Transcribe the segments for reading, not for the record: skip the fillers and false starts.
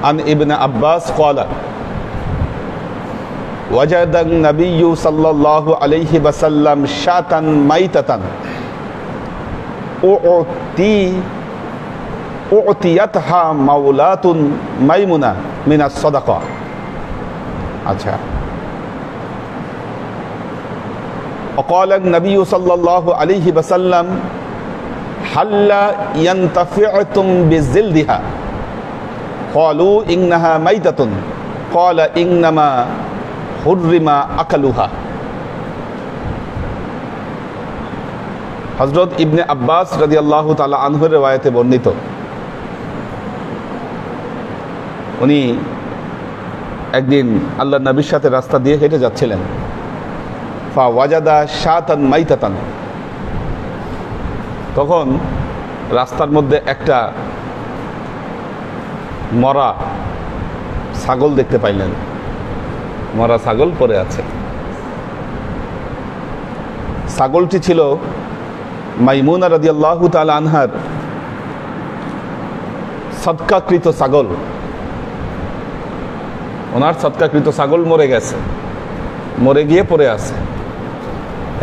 عن ابن عباس قال وجد النبي صلى الله عليه وسلم شاة ميتة أعطيتها مولاة ميمونة من الصدقة. আচ্ছা, وقال النبي صلى الله عليه وسلم هل ينتفعتم بجلدها قالوا إنها ميتة قال إنما حرم أكلها. হযরত ইবনে আব্বাস রাদিয়াল্লাহু তাআলা আনহুর riwayate বর্ণিত, উনি একদিন আল্লাহর নবীর সাথে রাস্তা দিয়ে হেঁটে যাচ্ছিলেন। ফা ওয়াজাদা শাতান মাইতাতান, তখন রাস্তার মধ্যে একটা মরা ছাগল দেখতে পাইলেন। মরা ছাগল পড়ে আছে। ছাগলটি ছিল মাইমুনা রাদিয়াল্লাহু তাআলা আনহার সদকাকৃত ছাগল। ওনার সদকাকৃত ছাগল মরে গেছে, মরে গিয়ে পড়ে আছে।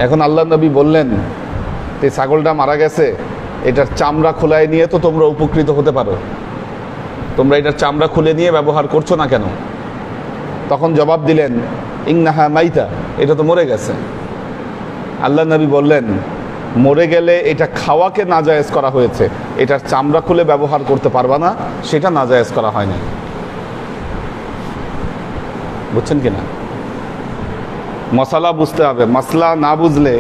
এখন আল্লাহ নবী বললেন, এই ছাগলটা মারা গেছে, এটার চামড়া খোলায় নিয়ে তো তোমরা উপকৃত হতে পারো, তোমরা এটার চামড়া খুলে নিয়ে ব্যবহার করছো না কেন? তখন জবাব দিলেন, ইন্নাহা মাইতা, এটা তো মরে গেছে। আল্লাহ নবী বললেন, মরে গেলে এটা খাওয়াকে নাজায়েজ করা হয়েছে, এটার চামড়া খুলে ব্যবহার করতে পারবা না, সেটা নাজায়েজ করা হয়নি। বুঝছেন কিনা? মশলা বুঝতে হবে। মশলা না বুঝলে,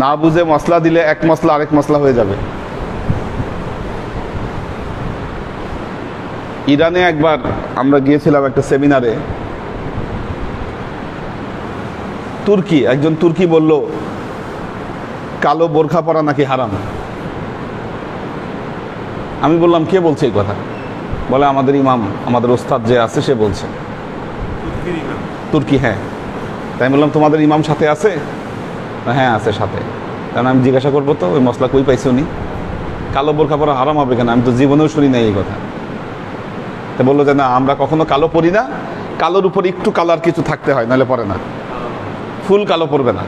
না বুঝে মশলা দিলে এক মশলা আরেক মশলা হয়ে যাবে। ইরানে একবার আমরা গিয়েছিলাম একটা সেমিনারে। তুর্কি, একজন তুর্কি বলল কালো বোরখা পরা নাকি হারাম। আমি বললাম, কে বলছে এই কথা? বলে আমাদের ইমাম, আমাদের ওস্তাদ যে আছে সে বলছে। তুর্কি? হ্যাঁ। তাই বললাম, তোমাদের ইমাম সাথে আছে? হ্যাঁ আছে সাথে। কারণ আমি জিজ্ঞাসা করবো তো ওই মশলা কই পাইছে উনি, কালো বোরখা পরা হারাম হবে কেন? আমি তো জীবনেও শুনি না এই কথা। তা বললো যে না, আমরা কখনো কালো পরি না, কালোর উপর একটু কালার কিছু থাকতে হয়, নাহলে পরে না। ফুল কালো পরবে না,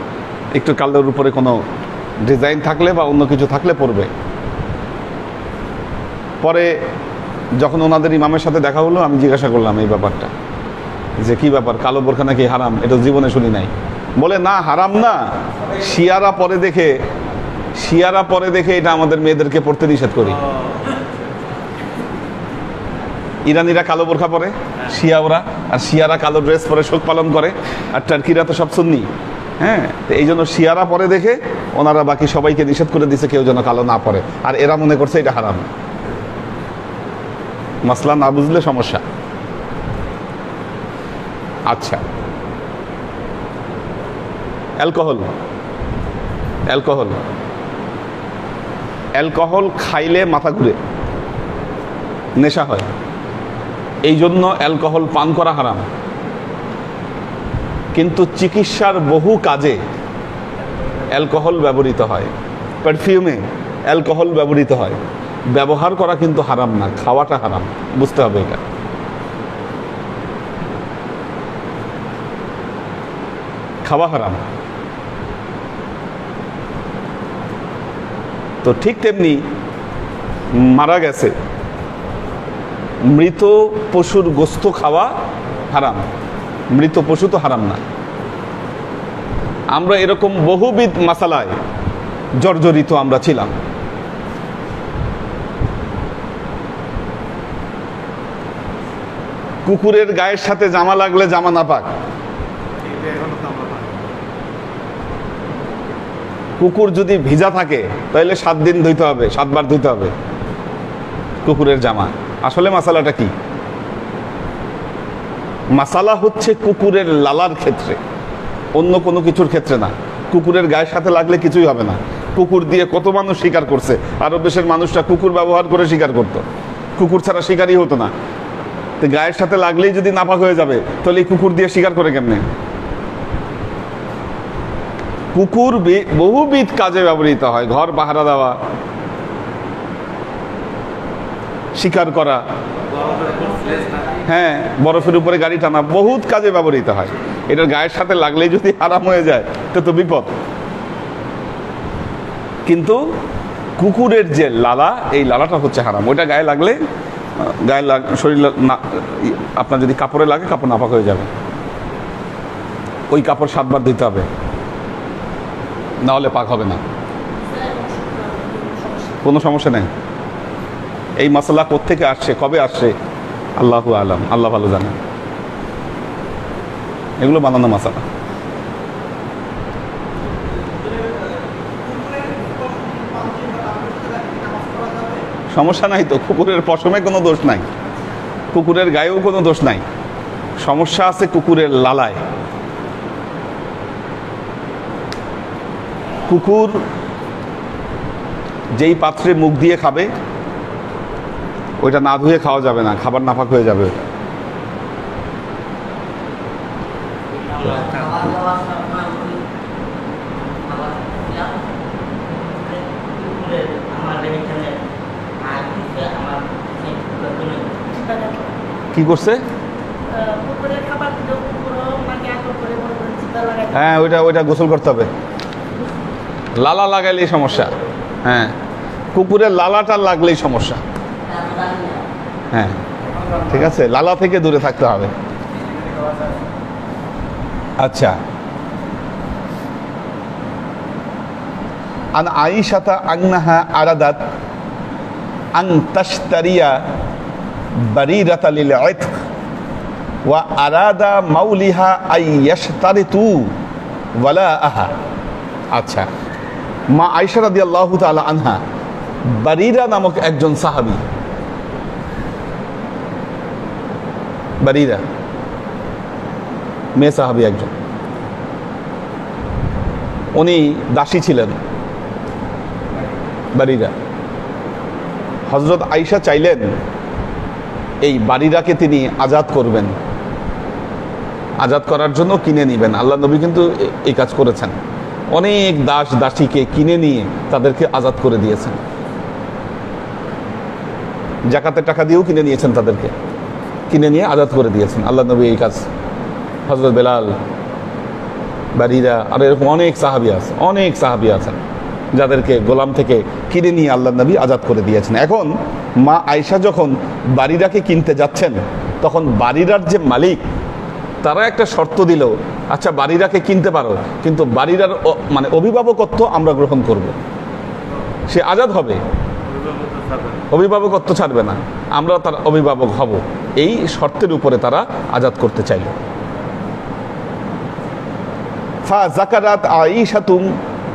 একটু কালোর উপরে কোনো ডিজাইন থাকলে বা অন্য কিছু থাকলে পরবে। পরে যখন ওনাদের ইমামের সাথে দেখা হলো, আমি জিজ্ঞাসা করলাম এই ব্যাপারটা, যে কি ব্যাপার, কালো বোরখা নাকি হারাম? এটা জীবনে শুনি নাই। বলে না, হারাম না, শিয়ারা পরে দেখে এটা আমাদের মেয়েদেরকে পড়তে নিষেধ করি। ইরানিরা কালো বোরখা পরে, শিয়া ওরা, আর শিয়ারা কালো ড্রেস পরে শোক পালন করে, আর টার্কিরা তো সব সুন্নি। হ্যাঁ, এই জন্য শিয়ারা পরে দেখে ওনারা বাকি সবাইকে নিষেধ করে দিছে কেউ যেন কালো না পরে, আর এরা মনে করছে এটা হারাম। মাসলা না বুঝলে সমস্যা। আচ্ছা, অ্যালকোহল খাইলে মাথা ঘুরে, নেশা হয়, এই জন্য অ্যালকোহল পান করা হারাম। কিন্তু চিকিৎসার বহু কাজে অ্যালকোহল ব্যবহৃত হয়, পারফিউমে অ্যালকোহল ব্যবহৃত হয়, ব্যবহার করা কিন্তু হারাম না, খাওয়াটা হারাম। বুঝতে হবে এটা। খাওয়া হারাম। তো ঠিক তেমনি মারা গেছে মৃত পশুর গোস্ত খাওয়া হারাম, মৃত পশু তো হারাম না। আমরা এরকম বহুবিধ মাসালায় জর্জরিত আমরা ছিলাম। কুকুরের গায়ের সাথে জামা লাগলে জামা নাপাক, কুকুর যদি ভিজা থাকে তাহলে 7 দিন ধুইতে হবে, 7 বার ধুইতে হবে কুকুরের জামা। আসলে মাসালাটা কি? মাসালা হচ্ছে কুকুরের লালার ক্ষেত্রে, অন্য কোনো কিছুর ক্ষেত্রে না। কুকুরের গায়ের সাথে লাগলে কিছুই হবে না। কুকুর দিয়ে কত মানুষ শিকার করছে, আরব দেশের মানুষরা কুকুর ব্যবহার করে শিকার করত, কুকুর ছাড়া শিকারই হতো না। তো গায়ের সাথে লাগলেই যদি নাপাক হয়ে যাবে, তাহলে এই কুকুর দিয়ে শিকার করে কেমনে? কুকুর বহুবিধ কাজে ব্যবহৃত হয়, ঘর পাহারা দেওয়া, শিকার করা, হ্যাঁ, বরফের উপরে গাড়ি টানা বহুত কাজে ব্যবহৃত হয়। এটার গায়ের সাথে লাগলেই যদি হারাম হয়ে যায় তো বিপদ। কিন্তু কুকুরের যে লালা, এই লালাটা হচ্ছে হারাম। ওইটা গায়ে লাগলে শরীর আপনার যদি কাপড়ে লাগে, কাপড় নাপাক হয়ে যাবে। ওই কাপড় 7 বার ধুতে হবে, না হলে পাক হবে না। কোনো সমস্যা নেই। এই মাসালা কোত্থেকে আসছে, কবে আসছে, আল্লাহু আলাম, আল্লাহ ভালো জানেন। এগুলো বানানো মাসালা। সমস্যা নাই তো, কুকুরের পশমে কোনো দোষ নাই, কুকুরের গায়েও কোনো দোষ নাই। সমস্যা আছে কুকুরের লালায়। কুকুর যেই পাত্রে মুখ দিয়ে খাবে, ওইটা না ধুয়ে খাওয়া যাবে না, খাবার নাপাক হয়ে যাবে ওইটা। কি করছে? হ্যাঁ, ওইটা গোসল করতে হবে। লালা লাগাইলেই সমস্যা। হ্যাঁ, কুকুরের লালাটা লাগলেই সমস্যা। হ্যাঁ, ঠিক আছে, লালা থেকে দূরে থাকতে হবে। আচ্ছা, আন আয়েশাতা আন্নাহা আরাদাত আন তাশতারিয়া বারিরাতা লিল ইতক ওয়া আরাদা মাউলিহা আই ইয়াশতারিতু ওয়ালাআহা। আচ্ছা, মা আয়েশা রাদিয়াল্লাহু তাআলা আনহা, বারিরা নামক একজন সাহাবী, বারিরা মেয়ে সাহাবী একজন, উনি দাসী ছিলেন। বারিরা, হযরত আয়েশা চাইলেন এই বারিরাকে তিনি আজাদ করবেন, আজাদ করার জন্য কিনে নেবেন। আল্লাহ নবী কিন্তু এই কাজ করেছেন, অনেক দাস দাসীকে কিনে নিয়ে তাদেরকে আজাদ করে দিয়েছেন। জাকাতের টাকা দিয়েও কিনে নিয়েছেন, তাদেরকে কিনে নিয়ে আজাদ করে দিয়েছেন আল্লাহ নবী। এই কাজ হযরত বেলাল, বারিরা, আর এরকম অনেক সাহাবী আছেন যাদেরকে গোলাম থেকে কিনে নিয়ে আল্লাহ নবী আজাদ করে দিয়েছেন। এখন মা আয়েশা যখন বারিরাকে কিনতে যাচ্ছেন, তখন বারিরার যে মালিক, তারা একটা শর্ত দিল, আচ্ছা বারিরাকে কিনতে পারো, কিন্তু বারিরার মানে অভিভাবকত্ব আমরা গ্রহণ করব। সে আজাদ হবে, অভিভাবকত্ব ছাড়বে না, আমরা তার অভিভাবক হব। এই শর্তের উপরে তারা আজাদ করতে চাইল। ফা যাকারাত আয়েশাতুম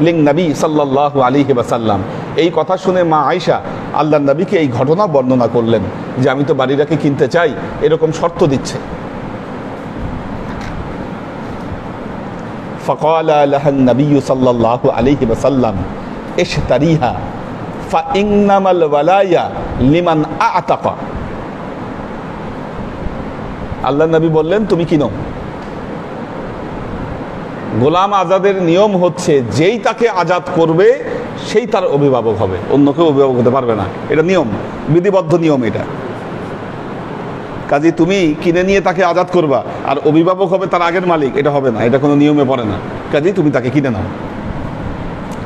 লিন নবী সাল্লাল্লাহু আলাইহি ওয়াসাল্লাম। এই কথা শুনে মা আয়েশা আল্লাহর নবীকে এই ঘটনা বর্ণনা করলেন যে আমি তো বারিরাকে কিনতে চাই, এরকম শর্ত দিচ্ছে। فقال لها النبي صلى الله عليه وسلم اشتريها فإنما الولاية لمن أعتق। আল্লাহ নবী বললেন তুমি কিনো। গোলাম আজাদের নিয়ম হচ্ছে যেই তাকে আজাদ করবে সেই তার অভিভাবক হবে, অন্য কেউ অভিভাবক হতে পারবে না। এটা নিয়ম, বিধিবদ্ধ নিয়ম এটা। কাজে তুমি কিনে নিয়ে তাকে আজাদ করবা আর অভিভাবক হবে তার আগের মালিক, এটা হবে না, এটা কোনো নিয়মে পড়ে না। কাজে তুমি তাকে কিনে নাও।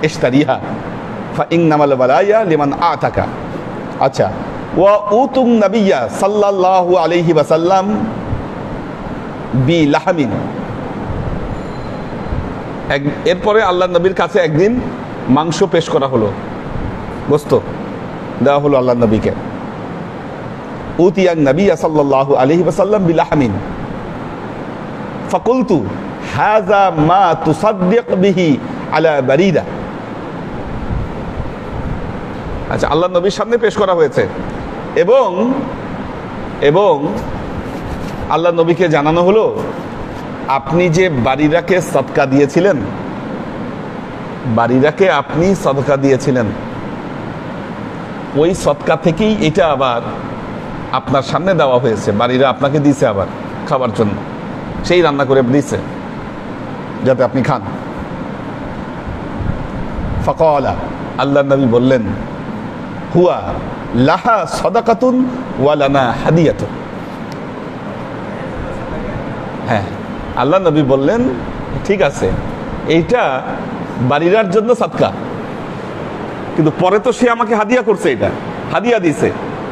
ইশতারিহা ফাইন্নামাল ওয়ালায়া লিমান আতাকা। আচ্ছা, ওয়া উতুম নবিয়্যা সাল্লাল্লাহু আলাইহি ওয়াসাল্লাম বিলাহমিন। এরপরে আল্লাহ নবীর কাছে একদিন মাংস পেশ করা হলো, গোস্ত দেওয়া হলো আল্লাহ নবীকে। উতিয়ান নবী সাল্লাল্লাহু আলাইহি ওয়াসাল্লাম বিলাহমিন ফাকুলতু হাযা মা তুসাদ্দিক বিহি আলা বারিরা। আচ্ছা, আল্লাহ নবীর সামনে পেশ করা হয়েছে এবং এবং আল্লাহ নবীকে জানানো হলো আপনি যে বারিরাকে সদকা দিয়েছিলেন, বারিরাকে আপনি সদকা দিয়েছিলেন, ওই সদকা থেকেই এটা আবার আপনার সামনে দেওয়া হয়েছে। বারিরা আপনাকে দিয়েছে আবার খাবার জন্য, সেই রান্না করে দিয়েছে যাতে আপনি খান। ফাকালা, আল্লাহ নবী বললেন হুয়া লাহা সাদাকাতুন ওয়া লানা হাদিয়াতুন। হ্যাঁ, আল্লাহ নবী বললেন ঠিক আছে এইটা বাড়িরার জন্য সাদকা, কিন্তু পরে তো সে আমাকে হাদিয়া করছে, এটা হাদিয়া দিছে,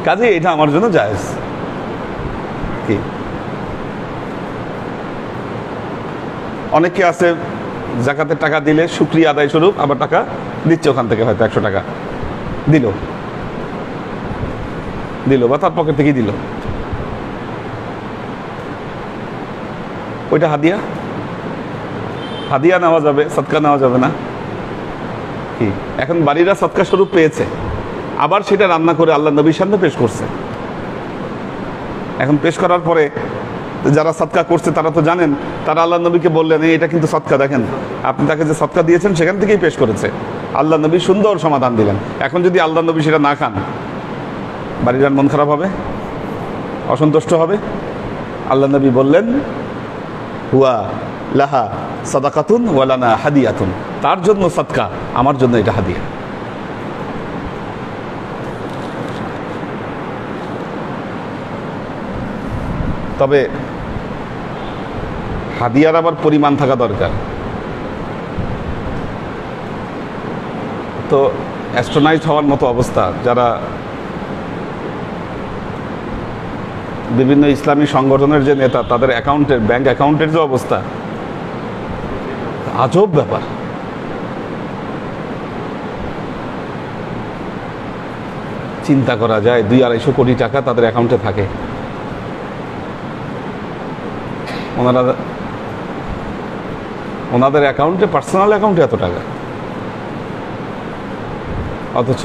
কাজে এটা আমার জন্য জায়েজ। কি অনেকে আছে জাকাতের টাকা দিলে শুকরিয়া আদায় স্বরূপ আবার টাকা দিচ্ছে, ওখান থেকে হয়তো 100 টাকা দিল বা তার পকেট থেকেই দিল, ওইটা হাদিয়া নেওয়া যাবে, সদকা নেওয়া যাবে না। কি এখন বাড়িরা সদকা স্বরূপ পেয়েছে, আবার সেটা রান্না করে আল্লাহ নবীর সামনে পেশ করছে। এখন পেশ করার পরে যারা সদকা করছে তারা তো জানেন, তারা আল্লাহ নবীকে বললেন এটা কিন্তু সদকা, দেখেন আপনি তাকে যে সদকা দিয়েছেন সেখান থেকেই পেশ করেছে। আল্লাহ নবী সুন্দর সমাধান দিলেন। এখন যদি আল্লাহ নবী সেটা না খান, বাড়ির মন খারাপ হবে, অসন্তুষ্ট হবে। আল্লাহ নবী বললেন হুয়া লাহা সাদাকাতুন ওয়া লানা হাদিয়াতুন, তার জন্য সদকা, আমার জন্য এটা হাদিয়া। তবে হাদিয়ার আবার পরিমাণ থাকা দরকার। তো অ্যাস্ট্রোনাইজ হওয়ার মতো অবস্থা, যারা বিভিন্ন ইসলামী সংগঠনের যে নেতা, তাদের অ্যাকাউন্টের, ব্যাংক অ্যাকাউন্টের যে অবস্থা, আজব ব্যাপার। চিন্তা করা যায় 200-250 কোটি টাকা তাদের অ্যাকাউন্টে থাকে। ওনাদের অ্যাকাউন্টে, পার্সোনাল অ্যাকাউন্টে এত টাকা, অথচ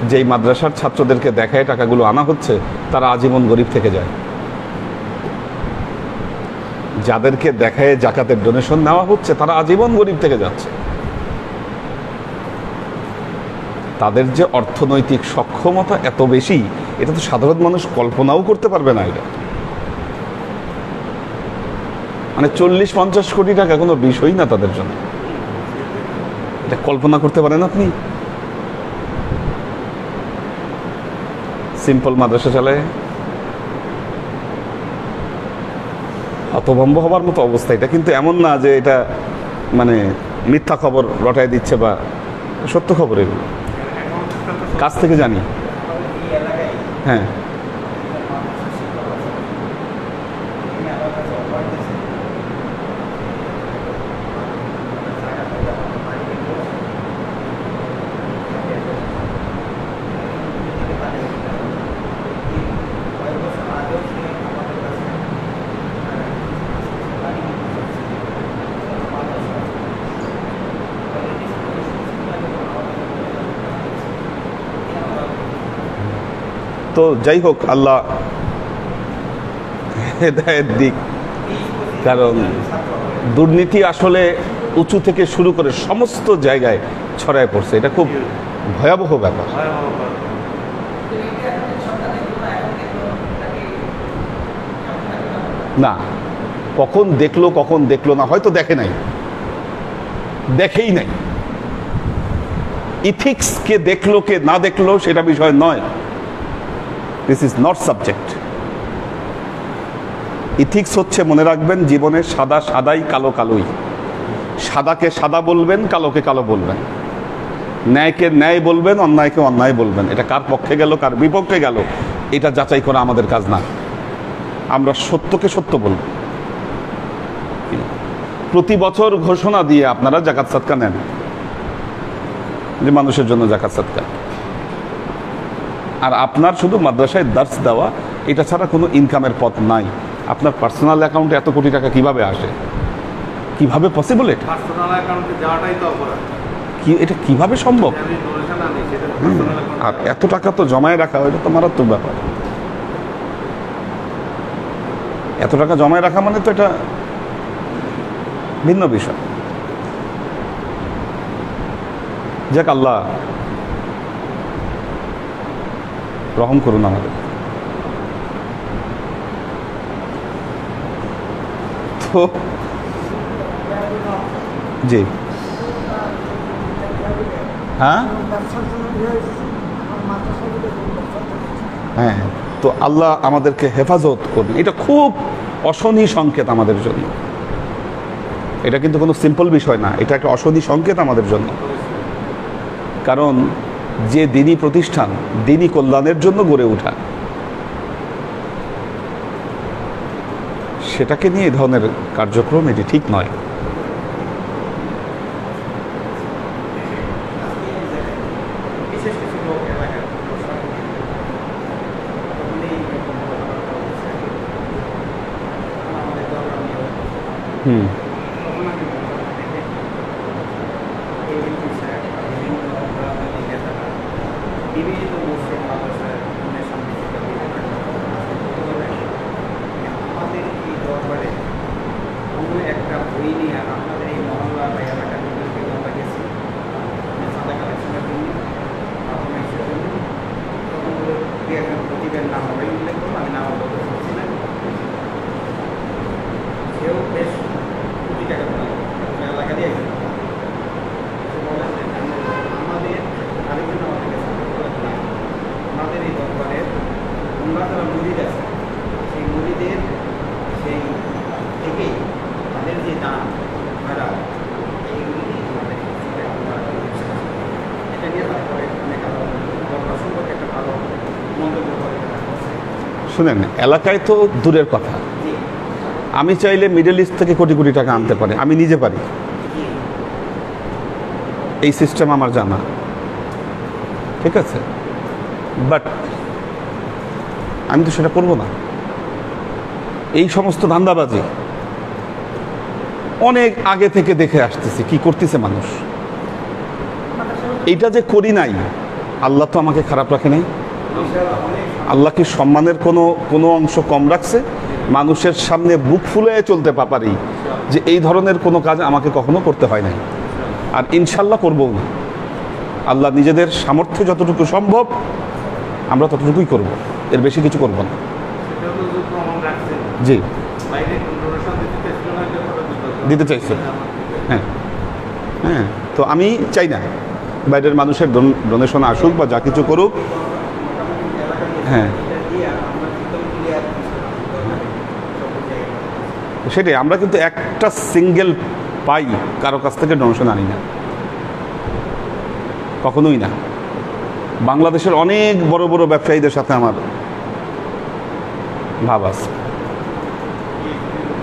যেই মাদ্রাসার ছাত্রদেরকে দেখায় টাকাগুলো আনা হচ্ছে তারা আজীবন গরিব থেকে যায়। যাদেরকে দেখায় জাকাতের ডোনেশন নেওয়া হচ্ছে তারা আজীবন গরিব থেকে যাচ্ছে। তাদের যে অর্থনৈতিক সক্ষমতা এত বেশি, এটা তো সাধারণ মানুষ কল্পনাও করতে পারবে না। এটা মানে 40-50 কোটি টাকা কোনো বিষয় না তাদের জন্য, এটা কল্পনা করতে পারেন আপনি? সিম্পল মাদ্রাসা চালায় হতভম্ব হবার মতো অবস্থা। এটা কিন্তু এমন না যে এটা মানে মিথ্যা খবর রটায় দিচ্ছে, বা সত্য খবর, এগুলো কাছ থেকে জানি। হ্যাঁ, তো যাই হোক, আল্লাহ হেদায়েত দিক। কারণ দুর্নীতি আসলে উঁচু থেকে শুরু করে সমস্ত জায়গায় ছড়ায় পড়ছে, এটা খুব ভয়াবহ ব্যাপার। না, কখন দেখলো না, হয়তো দেখে নাই, দেখেই নাই। ইথিক্স কে দেখলো কে না দেখলো সেটা বিষয় নয়, this is not subject. Ethics হচ্ছে, মনে রাখবেন, জীবনে সাদা সাদাই, কালো কালোই। সাদাকে সাদা বলবেন, কালোকে কালো বলবেন, ন্যায়কে ন্যায় বলবেন, অন্যায়কে অন্যায় বলবেন। এটা কার পক্ষে গেল কার বিপক্ষে গেল এটা যাচাই করা আমাদের কাজ না। আমরা সত্যকে সত্য বলব। প্রতি বছর ঘোষণা দিয়ে আপনারা জাকাত সাদকা নেন, যে মানুষের জন্য জাকাত সাদকা, আর আপনার শুধু মাদ্রাসায় দার্স দেওয়া, এটা ছাড়া কোনো ইনকামের পথ নাই। আপনার পার্সোনাল অ্যাকাউন্টে এত কোটি টাকা কিভাবে আসে? কিভাবে পসিবল? এটা পার্সোনাল অ্যাকাউন্টে যাওয়াটাই তো অপরাধ। কি এটা কিভাবে সম্ভব? আর এত টাকা তো জমায় রাখা, এটা তো মারাত্মক ব্যাপার। এত টাকা জমায় রাখা মানে তো এটা ভিন্ন বিষয়। যাক, আল্লাহ রহম করুন আমাদের। তো জি, হ্যাঁ হ্যাঁ, তো আল্লাহ আমাদেরকে হেফাজত করবেন। এটা খুব অশনি সংকেত আমাদের জন্য। এটা কিন্তু কোনো সিম্পল বিষয় না, এটা একটা অশনি সংকেত আমাদের জন্য। কারণ যে দিনী প্রতিষ্ঠান দিনী কল্যাণের জন্য গড়ে ওঠা, সেটাকে নিয়ে এই ধরনের কার্যক্রম এটি ঠিক নয়। হুম একটা বই নিয়ে আপনাদের এই মহল্লা বা এলাকার মধ্যে আমরা গেছি সাদা কালেকশনের জন্য তখন একটা প্রতিবের নাম আমরা উল্লেখ করবো, আমি নাম বলতে চাচ্ছি না, সেও বেশ কোটি টাকা এলাকা দিয়ে বলেন আমাদের আরেকজন আমাদের কাছে আমাদের এই দরবারের আমরা যারা মুরিদ আছে সেই মুরিদের সেই থেকেই তাদের যে দান ভাড়া এইগুলি আমাদের এটা নিয়ে তারপরে অনেক দরবার সম্পর্কে একটা ভালো মন্তব্য করে। শুনেন, এলাকায় তো দূরের কথা, আমি চাইলে মিডল ইস্ট থেকে কোটি কোটি টাকা আনতে পারি, আমি নিজে পারি, এই সিস্টেম আমার জানা, ঠিক আছে, বাট আমি তো সেটা করবো না। এই সমস্ত ধান্দাবাজি অনেক আগে থেকে দেখে আসতেছি কি করতেছে মানুষ। এইটা যে করি নাই, আল্লাহ তো আমাকে খারাপ রাখে নাই। আল্লাহ কি সম্মানের কোনো অংশ কম রাখছে? মানুষের সামনে বুক ফুলে চলতে পারি যে এই ধরনের কোনো কাজ আমাকে কখনো করতে হয় নাই, আর ইনশাল্লাহ করবও না। আল্লাহ নিজেদের সামর্থ্যে যতটুকু সম্ভব আমরা ততটুকুই করব, এর বেশি কিছু করব না। জি, দিতে চাইছে। হ্যাঁ হ্যাঁ, তো আমি চাই না বাইরের মানুষের ডোনেশন আসুক বা যা কিছু করুক। হ্যাঁ, সেটাই, আমরা কিন্তু একটা সিঙ্গেল পাই কারো কাছ থেকে ডোনেশন আনি না, কখনোই না। বাংলাদেশের অনেক বড় বড় ব্যবসায়ীদের সাথে আমার ভাব আছে।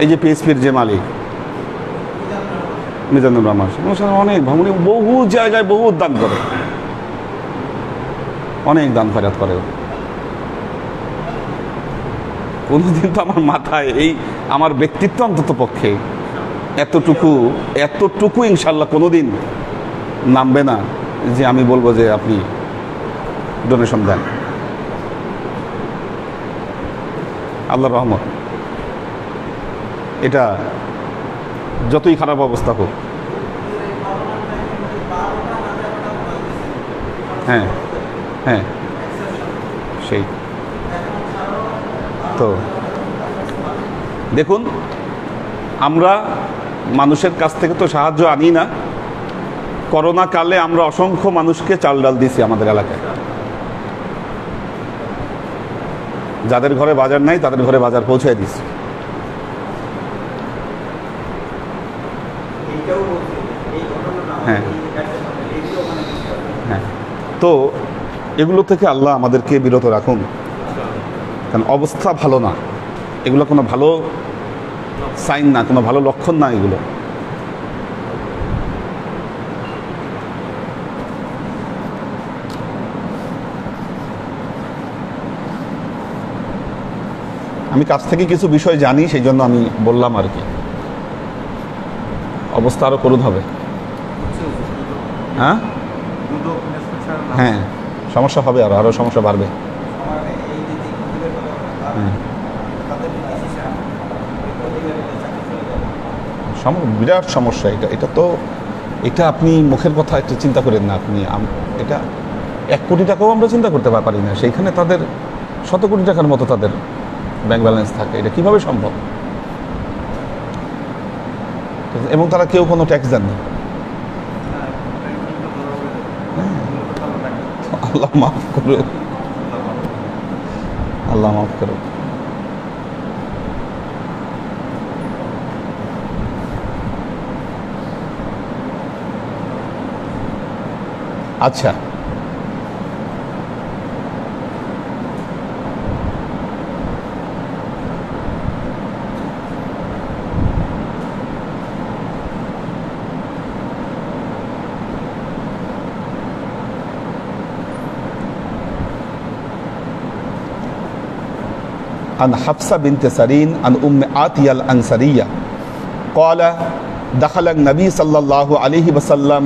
এই যে পিএসপির যে মালিক মিজানুর রহমান, অনেক ভ্রমণী, বহু জায়গায় বহু দান করে, অনেক দান খয়রাত করে। কোনোদিন তো আমার মাথায় এই আমার ব্যক্তিত্ব অন্তত পক্ষে এতটুকু ইনশাল্লাহ কোনোদিন নামবে না যে আমি বলবো যে আপনি ডোনেশন দেন। আল্লাহর রহমত, এটা যতই খারাপ অবস্থা হোক। হ্যাঁ হ্যাঁ, সেই তো দেখুন, আমরা মানুষের কাছ থেকে তো সাহায্য আনি না। করোনা কালে আমরা অসংখ্য মানুষকে চাল ডাল দিয়েছি আমাদের এলাকায়। যাদের ঘরে বাজার নাই তাদের ঘরে বাজার পৌঁছে দিয়েছি। হ্যাঁ হ্যাঁ, তো এগুলো থেকে আল্লাহ আমাদেরকে বিরত রাখুন, কারণ অবস্থা ভালো না। এগুলো কোনো ভালো সাইন না, কোনো ভালো লক্ষণ না এগুলো। আমি কাছ থেকে কিছু বিষয় জানি, সেই জন্য আমি বললাম আর কি। অবস্থা আরো করুণ হবে। হ্যাঁ হ্যাঁ, সমস্যা হবে, আরো সমস্যা বাড়বে। বিরাট সমস্যা এটা। এটা আপনি মুখের কথা একটু চিন্তা করেন না আপনি। এটা 1 কোটি টাকাও আমরা চিন্তা করতে পারি না, সেইখানে তাদের শত কোটি টাকার মতো তাদের ব্যাংক ব্যালেন্স থাকে। এটা কিভাবে সম্ভব? এবং তারা কেউ কোনো ট্যাক্স দেন না। আল্লাহ মাফ করুক, আল্লাহ মাফ করুক। আচ্ছা, عن حفصة بنت سرين عن أم عاتية الأنصارية قال دخل النبي صلى الله عليه وسلم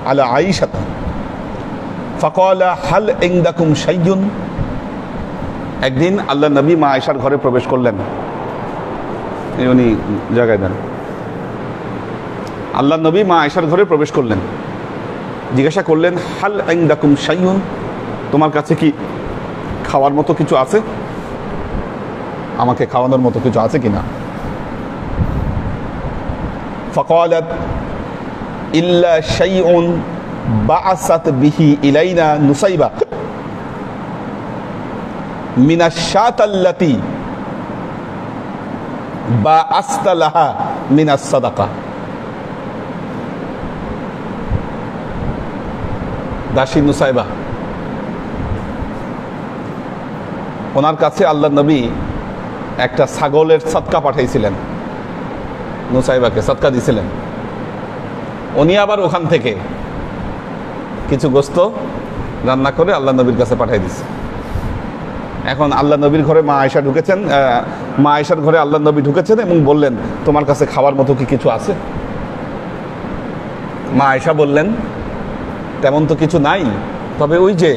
على عائشة فقال هل عندكم شيء। একদিন আল্লাহ নবী মা আয়েশার ঘরে প্রবেশ করলেন। উনি জায়গায় দেন। আল্লাহ নবী মা আয়েশার ঘরে প্রবেশ করলেন, জিজ্ঞাসা করলেন হাল ইনদাকুম শাইউন, তোমার কাছে কি খাওয়ার মতো কিছু আছে, আমাকে খাওয়ানোর মতো কিছু আছে কিনা। ফাকালাত ইল্লা শাইউন বাআসাত বিহি ইলাইনা নুসাইবা মিনাশ শাতাল্লাতি বাআসতা লাহা মিনাস সাদাকা। দাসী নুসাইবা, ওনার কাছে আল্লাহ নবী একটা ছাগলের সদকা পাঠাইছিলেন, নুসাইবাকে সদকা দিছিলেন। উনি আবার ওখান থেকে কিছু গোস্ত রান্না করে আল্লাহ নবীর কাছে পাঠাই দিছে। এখন আল্লাহ নবীর ঘরে মা আয়েশা ঢুকেছেন, মা আয়েশার ঘরে আল্লাহ নবী ঢুকেছেন এবং বললেন তোমার কাছে খাওয়ার মতো কি কিছু আছে। মা আয়েশা বললেন তেমন তো কিছু নাই, তবে ওই যে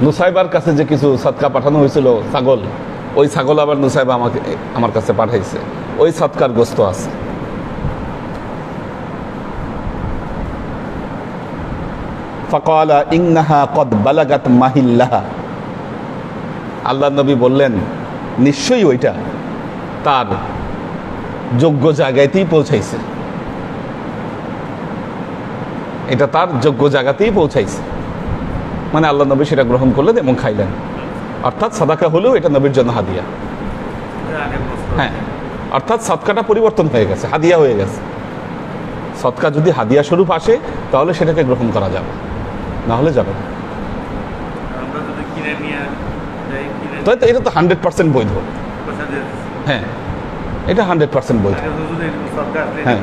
নুসাইবার কাছে যে কিছু সদকা পাঠানো হয়েছিল ছাগল, ওই ছাগল আবার নুসাইবা আমার কাছে পাঠাইছে, ওই সদকার গোস্ত আছে। ফাকালা ইন্নাহা কদ বালাগাত মাহিল্লাহা, আল্লাহ নবী বললেন নিশ্চয়ই ওইটা তার যোগ্য জায়গাতেই পৌঁছাইছে, এটা তার যোগ্য জায়গাতেই পৌঁছাইছে। মানে আল্লাহ নবী সেটা গ্রহণ করলেন এবং খাইলেন, অর্থাৎ সাদাকা হলেও এটা নবীর জন্য হাদিয়া। হ্যাঁ, অর্থাৎ সদকাটা পরিবর্তন হয়ে গেছে, হাদিয়া হয়ে গেছে। সদকা যদি হাদিয়া স্বরূপ আসে তাহলে সেটাকে গ্রহণ করা যাবে, না হলে যাবে না। তো এটা তো 100% বৈধ। হ্যাঁ, এটা 100% বৈধ। হ্যাঁ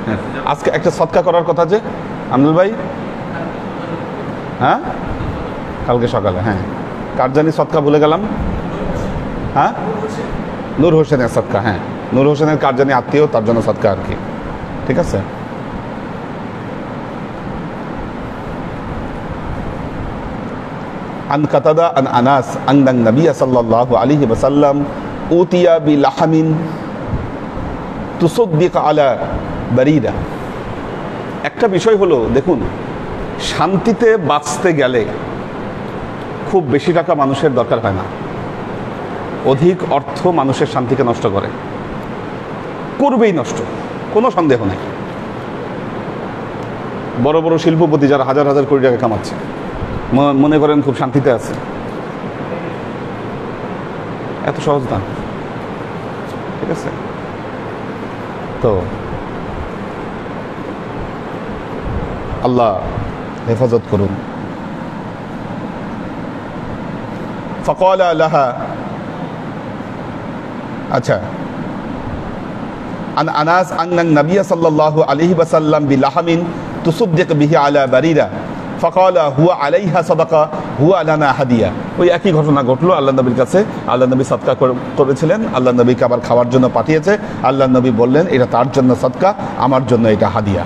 হ্যাঁ, আজকে একটা সদকা করার কথা যে আমনুল ভাই, হ্যাঁ কালকে সকালে, হ্যাঁ কার জানি সদকা ভুলে গেলাম, হ্যাঁ নূর হোসেনের সদকা, হ্যাঁ নূর হোসেনের কার জানি আত্মীয়, তার জন্য সদকা আর কি, ঠিক আছে। আন কাতাদা আন আনাস আন নবী সাল্লাল্লাহু আলাইহি ওয়াসাল্লাম উতিয়া বিলাহমিন তুসাদ্দিক আলা বারিদা। একটা বিষয় হলো, দেখুন শান্তিতে বাঁচতে গেলে খুব বেশি টাকা মানুষের দরকার হয় না, অধিক অর্থ মানুষের শান্তিকে নষ্ট করে, করবেই নষ্ট, কোনো সন্দেহ নেই। বড় বড় শিল্পপতি যারা হাজার হাজার কোটি টাকা কামাচ্ছে, মনে করেন খুব শান্তিতে আছে, এত সহজ না, ঠিক আছে। তো আল্লাহ হেফাজত করুন। ফাকালা লাহা, আচ্ছা, আন আনাস আন্না নবী সাল্লাল্লাহু আলাইহি ওয়াসাল্লাম বিলাহমিন তুসাদ্দিক বিহি আলা বারিরা ফাকালা হুয়া আলাইহা সাদাকা হুয়া লানা হাদিয়া। ওই একই ঘটনা ঘটলো, আল্লাহ নবীর কাছে আল্লাহ নবী সদকা করেছিলেন, আল্লাহ নবীকে আবার খাওয়ার জন্য পাঠিয়েছে, আল্লাহ নবী বললেন এটা তার জন্য সদকা, আমার জন্য এটা হাদিয়া।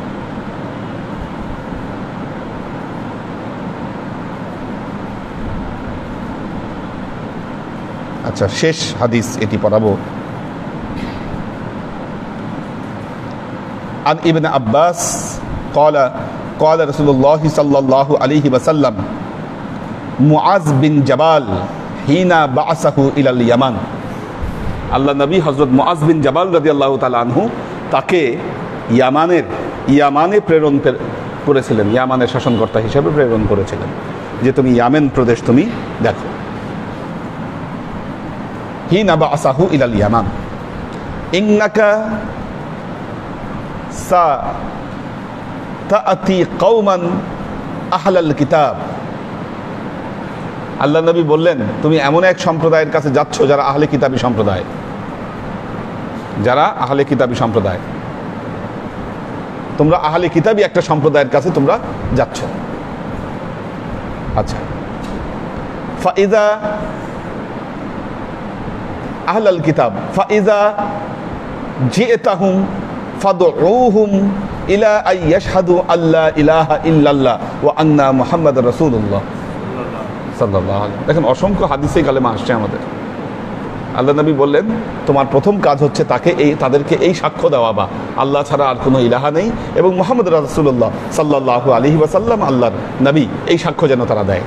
আচ্ছা, শেষ হাদিস এটি পড়াবো। আন ইবনে আব্বাস ক্বালা ক্বালা রাসূলুল্লাহ সাল্লাল্লাহু আলাইহি ওয়াসাল্লাম মুআজ বিন জাবাল হিনা বাআসাহু ইলাল ইয়ামান। আল্লাহ নবী হযরত মুআজ বিন জাবাল রাদিয়াল্লাহু তাআলা আনহু তাকে ইয়ামানে প্রেরণ করেছিলেন, ইয়ামানের শাসনকর্তা হিসেবে প্রেরণ করেছিলেন যে তুমি ইয়ামেন প্রদেশ তুমি দেখো। হিনা বাআসাহু ইলাল ইয়ামান ইন্নাকা তাআতি কওমান আহলাল কিতাব, আল্লাহ নবী বললেন তুমি এমন এক সম্প্রদায়ের কাছে যাচ্ছ যারা আহলে কিতাবী সম্প্রদায়, যারা আহলে কিতাবী সম্প্রদায়, তোমরা আহলে কিতাবী একটা সম্প্রদায়ের কাছে তোমরা যাচ্ছ। আচ্ছা, ফাইদা আহলাল কিতাব ফাইদা জিতাহুম ফাদউহুম ইলা আন ইয়াশহাদু আল্লা ইলাহা ইল্লাল্লাহ ওয়া আন্না মুহাম্মাদুর রাসূলুল্লাহ সাল্লাল্লাহু আলাইহি। দেখেন অসংখ্য হাদিসে কালেমা আসছে আমাদের। আল্লাহ নবী বললেন তোমার প্রথম কাজ হচ্ছে তাদেরকে এই সাক্ষ্য দেওয়া বা আল্লাহ ছাড়া আর কোনো ইলাহা নেই এবং মুহাম্মদ রাসূলুল্লাহ সাল্লাল্লাহু আলাইহি ওয়াসাল্লাম আল্লাহর নবী, এই সাক্ষ্য যেন তারা দেয়।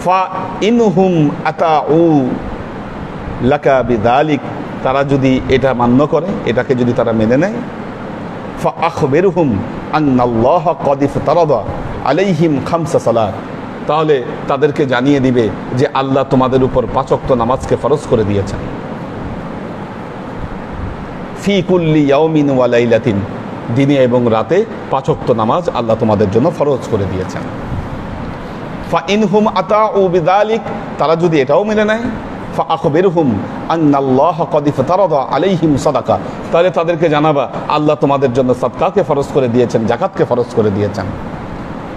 ফা ইনহুম আতাউ লাকা বিযালিক, তারা যদি এটা মান্য করে, এটাকে যদি তারা মেনে নেয়, ফা আখবিরহুম আন্নাল্লাহা ক্বাদ ইফতারাদা আলাইহিম খামসা সালাত, তাহলে তাদেরকে জানিয়ে দিবে যে আল্লাহ তোমাদের উপর 5 ওয়াক্ত নামাজকে ফরজ করে দিয়েছেন। ফি কুল্লি ইয়াউমিন ওয়া লাইলাতিন, দিনে এবং রাতে 5 ওয়াক্ত নামাজ আল্লাহ তোমাদের জন্য ফরজ করে দিয়েছেন। ফা ইনহুম আতাউ বিযালিক, তারা যদি এটাও মেনে নেয়, ফা আখবিরহুম আন্নাল্লাহা ক্বাদ ইফতারাদা আলাইহিম সাদাকা, তাহলে তাদেরকে জানাবা আল্লাহ তোমাদের জন্য সাদকাকে ফরজ করে দিয়েছেন, যাকাতকে ফরজ করে দিয়েছেন।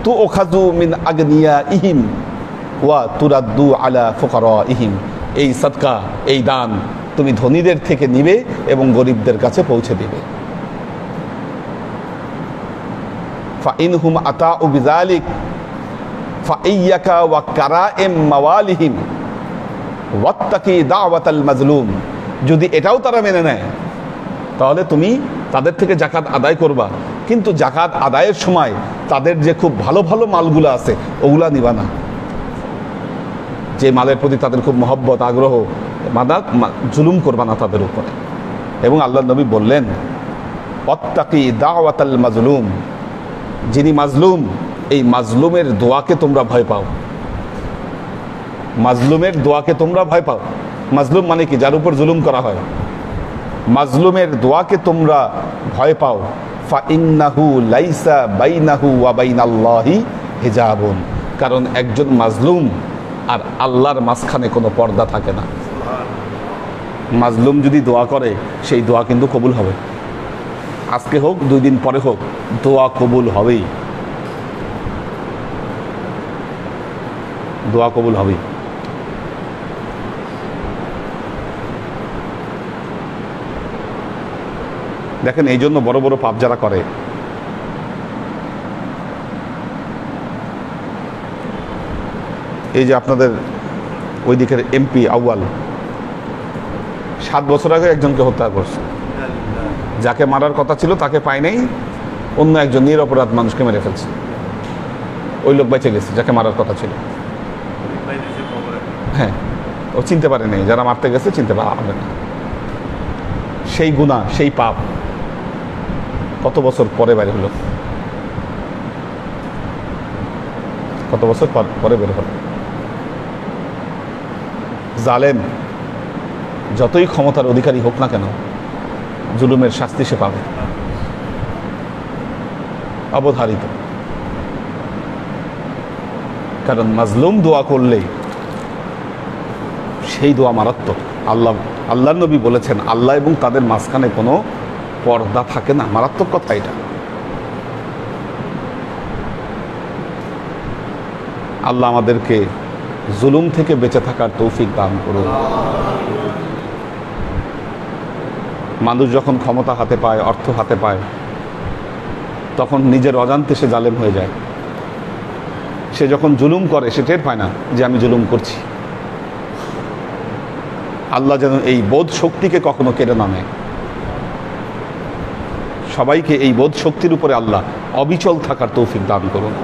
তুখাযু মিন আগনিয়াইহিম ওয়া তুরাদ্দু আলা ফুকারাইহিম, এই সাদকা, এই দান তুমি ধনীদের থেকে নিবে এবং গরিবদের কাছে পৌঁছে দিবে। ফা ইনহুম আতাউ বিযালিক ফা ইয়্যাকা ওয়া কারাইম মাওয়ালিহিম ওয়াত্তাকি দাওয়াতাল মাজলুম, যদি এটাও তারা মেনে নেয় তাহলে তুমি তাদের থেকে যাকাত আদায় করবা, কিন্তু যাকাত আদায়ের সময় তাদের যে খুব ভালো ভালো মালগুলো আছে ওগুলা নিবা না, যে মালের প্রতি তাদের খুব মহব্বত আগ্রহ, জুলুম করবা না তাদের উপরে। এবং আল্লাহ নবী বললেন ওয়াত্তাকি দাওয়াতাল মাজলুম, যিনি মাজলুম এই মাজলুমের দোয়াকে তোমরা ভয় পাও, মাজলুমের দোয়াকে তোমরা ভয় পাও। মাজলুম মানে কি? যার উপর জুলুম করা হয়। মাজলুমের দোয়াকে তোমরা ভয় পাও। ফা ইন্নাহু লাইসা বাইনাহু ওয়া বাইনাল্লাহি হিজাবুন, কারণ একজন মাজলুম আর আল্লাহর মাঝখানে কোনো পর্দা থাকে না। মাজলুম যদি দোয়া করে সেই দোয়া কিন্তু কবুল হবে, আজকে হোক 2 দিন পরে হোক, দোয়া কবুল হবেই, দোয়া কবুল হবেই। দেখেন এই জন্য বড় বড় পাপ যারা করে, এই যে আপনাদের ওই দিকের এমপি আউয়াল 7 বছর আগে একজনকে হত্যা করছে, যাকে মারার কথা ছিল তাকে পায় নাই, অন্য একজন নিরপরাধ মানুষকে মেরে ফেলছে। ওই লোক বেঁচে গেছে যাকে মারার কথা ছিল। হ্যাঁ, ও চিনতে পারে নাই, যারা মারতে গেছে চিনতে পারবে না। সেই গুনাহ, সেই পাপ কত বছর পরে বের হলো, কত বছর পরে বের হলো। জালেম যতই ক্ষমতার অধিকারী হোক না কেন, জুলুমের শাস্তি সে পাবে, অবধারিত। কারণ মাজলুম দোয়া করলে সেই দোয়া মারাত্মক। আল্লাহ নবী বলেছেন আল্লাহ এবং তাদের মাঝখানে কোনো পর্দা থাকে না, মারাত্মক কথা এটা। আল্লাহ আমাদেরকে জুলুম থেকে বেঁচে থাকার তৌফিক দান করুন। মানুষ যখন ক্ষমতা হাতে পায়, অর্থ হাতে পায়, তখন নিজের অজান্তে সে জালেম হয়ে যায়। সে যখন জুলুম করে সে টের পায় না যে আমি জুলুম করছি। আল্লাহ যেন এই বোধ শক্তিকে কখনো কেড়ে না নেয়। সবাইকে এই বোধ শক্তির উপরে আল্লাহ অবিচল থাকার তৌফিক দান করুন।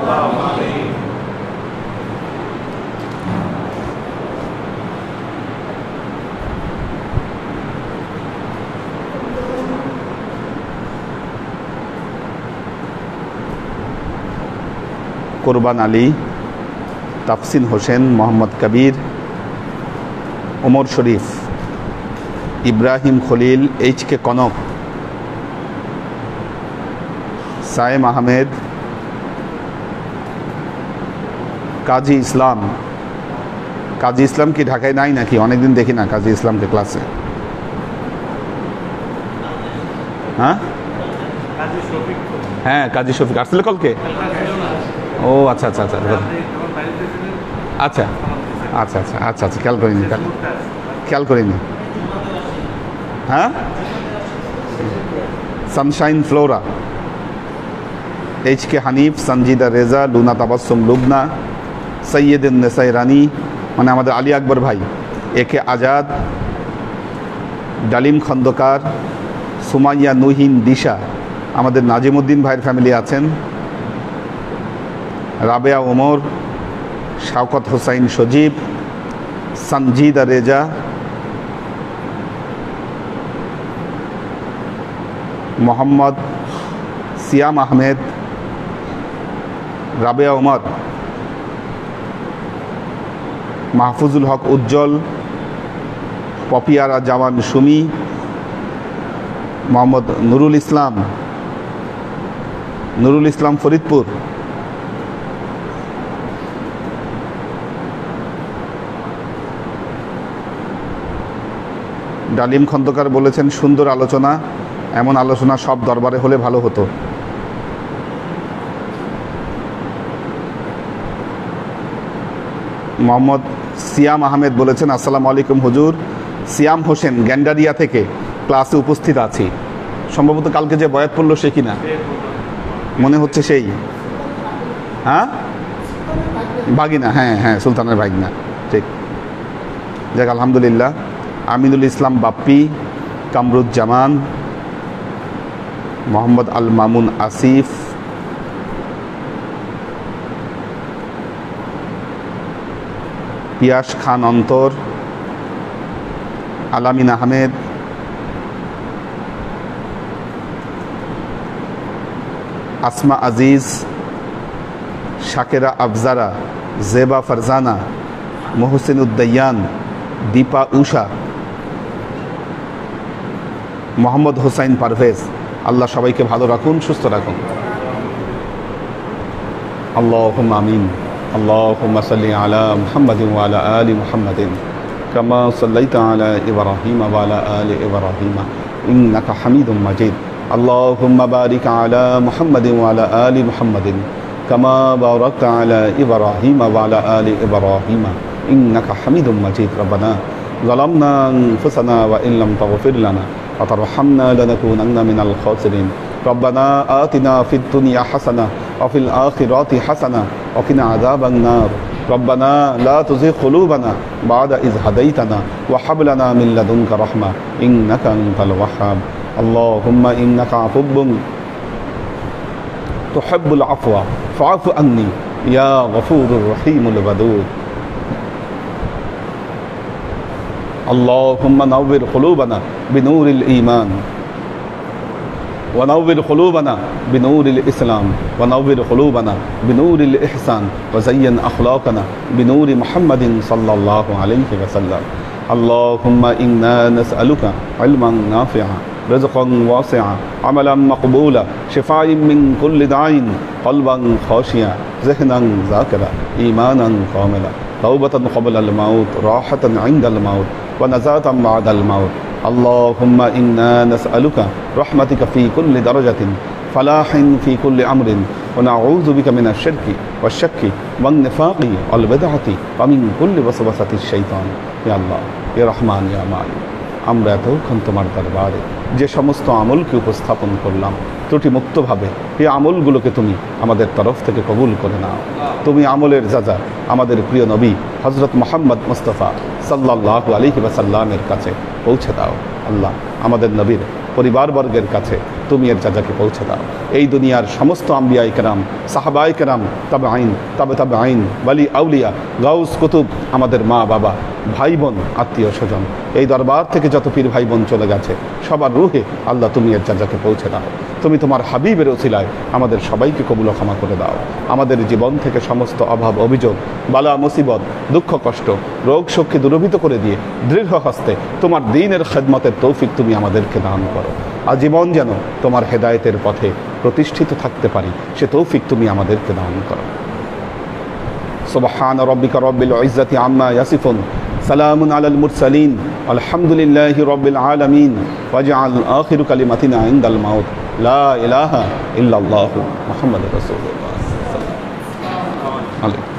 কোরবান আলী, তাফসিন হোসেন, মোহাম্মদ কবির, ওমর শরীফ, ইব্রাহিম খলিল, এইচ কে কনক, সায়েম আহমেদ, কাজী ইসলাম। কাজী ইসলাম কি ঢাকায় নাই নাকি? অনেকদিন দেখি না কাজী ইসলামকে ক্লাসে। হ্যাঁ হ্যাঁ, কাজী শফিক আসলে কলকে। ও আচ্ছা আচ্ছা আচ্ছা আচ্ছা আচ্ছা আচ্ছা আচ্ছা আচ্ছা আচ্ছা, খেয়াল করিনি, খেয়াল করিনি। হ্যাঁ, সানশাইন ফ্লোরা, এইচ কে হানিফ, সঞ্জিদা রেজা, লুনা তাবাসসুম লুবনা, সৈয়দুন নেসাই রানী মানে আমাদের আলী আকবর ভাই, এ কে আজাদ, ডালিম খন্দকার, সুমাইয়া নুহিন দিশা, আমাদের নাজিমুদ্দিন ভাইয়ের ফ্যামিলি আছেন, রাবেয়া ওমর, শাওকত হোসাইন সজীব, সঞ্জিদা রেজা, মোহাম্মদ সিয়াম আহমেদ, রাবেয়া ওমর, মাহফুজুল হক উজ্জ্বল, পপিয়ারা জামান সুমি, মোহাম্মদ নুরুল ইসলাম ফরিদপুর, ডালিম খন্দকার বলেছেন সুন্দর আলোচনা, এমন আলোচনা সব দরবারে হলে ভালো হতো। মোহাম্মদ সিয়াম আহমেদ বলেছেন আসসালামু আলাইকুম হুজুর, সিয়াম হোসেন গ্যান্ডারিয়া থেকে ক্লাসে উপস্থিত আছি। সম্ভবত কালকে যে বয়াত পড়লো সে কিনা, মনে হচ্ছে সেই। হ্যাঁ, ভাগিনা, হ্যাঁ হ্যাঁ, সুলতানের ভাগিনা, ঠিক। যাক আলহামদুলিল্লাহ। আমিনুল ইসলাম বাপ্পি, কামরুজ্জামান, মোহাম্মদ আল মামুন আসিফ, পিয়াস খান অন্তর, আলামিন আহমেদ, আসমা আজিজ, শাকেরা আফজারা, জেবা ফারজানা, মোহসিন উদ্দয়ান, দীপা উষা, মোহাম্মদ হোসাইন পারভেজ। আল্লাহ সবাইকে ভালো রাখুন, সুস্থ রাখুন। আল্লাহুম্মা আমিন। আল্লাহুম্মা সাল্লি আলা মুহাম্মাদিন ওয়া আলা আলি মুহাম্মাদিন কামা সাল্লাইতা আলা ইব্রাহিম ওয়া আলা আলি ইব্রাহিম ইন্নাকা হামিদুম মাজিদ। আল্লাহুম্মা বারিক আলা মুহাম্মাদিন ওয়া আলা আলি মুহাম্মাদিন কামা বারাকতা আলা ইব্রাহিম ওয়া আলা আলি ইব্রাহিম ইন্নাকা হামিদুম মাজিদ। রব্বানা যালামনা আনফুসানা ওয়া ইন লাম তাগফির লানা ওয়া তারহামনা লানাকুনান্না মিনাল খাসিরিন। রব্বানা আতিনা ফিদ দুনিয়া হাসানা ওয়া ফিল আখিরাতি হাসানা ওয়া কিনা আযাবান নার। রব্বানা লা তুযিগ কুলুবানা বা'দা ইয হাদাইতানা ওয়া হাব লানা মিন লাদুনকা রাহমা ইন্নাকা আনতাল ওয়াহ্হাব। আল্লাহুম্মা ইন্নাকা আফুব্বুন তুহিব্বুল আফওয়া ফা'ফু আন্নী ইয়া গফুরুর রহিমুল ওয়াদুদ। اللهم نور قلوبنا بنور الإيمان ونور قلوبنا بنور الإسلام ونور قلوبنا بنور الإحسان وزين أخلاقنا بنور محمد صلى الله عليه وسلم. اللهم إنا نسألك علما نافعا رزقا واسعا عملا مقبولا شفاء من كل داء قلبا خاشعا ذهنا ذاكرا إيمانا كاملا توبة قبل الموت راحة عند الموت ونزاة بعد الموت. اللهم إنا نسألك رحمتك في كل درجة فلاح في كل أمر ونعوذ بك من الشرك والشك والنفاق والبدعة ومن كل وسوسة الشيطان. يا الله يا رحمن يا مالك, আমরা এতক্ষণ তোমার দরবারে যে সমস্ত আমলকে উপস্থাপন করলাম ত্রুটি মুক্তভাবে, এই আমলগুলোকে তুমি আমাদের তরফ থেকে কবুল করে নাও। তুমি আমলের যাজা আমাদের প্রিয় নবী হযরত মুহাম্মদ মুস্তাফা সাল্লাল্লাহু আলাইহি ওয়াসাল্লামের কাছে পৌঁছে দাও। আল্লাহ, আমাদের নবীর পরিবারবর্গের কাছে তুমি এর যাজাকে পৌঁছে দাও। এই দুনিয়ার সমস্ত আম্বিয়ায়ে কেরাম, সাহাবায়ে কেরাম, তাবেঈন, তাবেঈন, ওয়ালি আউলিয়া, গাউস কুতুব, আমাদের মা বাবা, ভাই বোন, আত্মীয় স্বজন, এই দরবার থেকে যত পীর ভাই বোন চলে গেছে সবার রুহে আল্লাহ তুমি এর যাজাকে পৌঁছে দাও। তুমি তোমার হাবিবের ওসিলায় আমাদের সবাইকে কবুল ও ক্ষমা করে দাও। আমাদের জীবন থেকে সমস্ত অভাব অভিযোগ, বালা মুসিবত, দুঃখ কষ্ট, রোগ শোককে দূরীভূত করে দিয়ে দৃঢ় হস্তে তোমার দ্বীনের খেদমতের তৌফিক তুমি আমাদেরকে দান করো। আজীবন যেন তোমার হেদায়েতের পথে প্রতিষ্ঠিত থাকতে পারি সে তৌফিক তুমি আমাদেরকে দান করো। সুবহান রাব্বিকা রাব্বিল ইজ্জাতি আম্মা ইয়াসিফুন, সালামুন আলাল মুরসালিন, আলহামদুলিল্লাহি রাব্বিল আলামিন। ওয়াজআল আখিরু কালিমাতিনা ইনদাল মাউত লা ইলাহা ইল্লাল্লাহু মুহাম্মাদুর রাসূলুল্লাহ সাল্লাল্লাহু আলাইহি ওয়া সাল্লাম।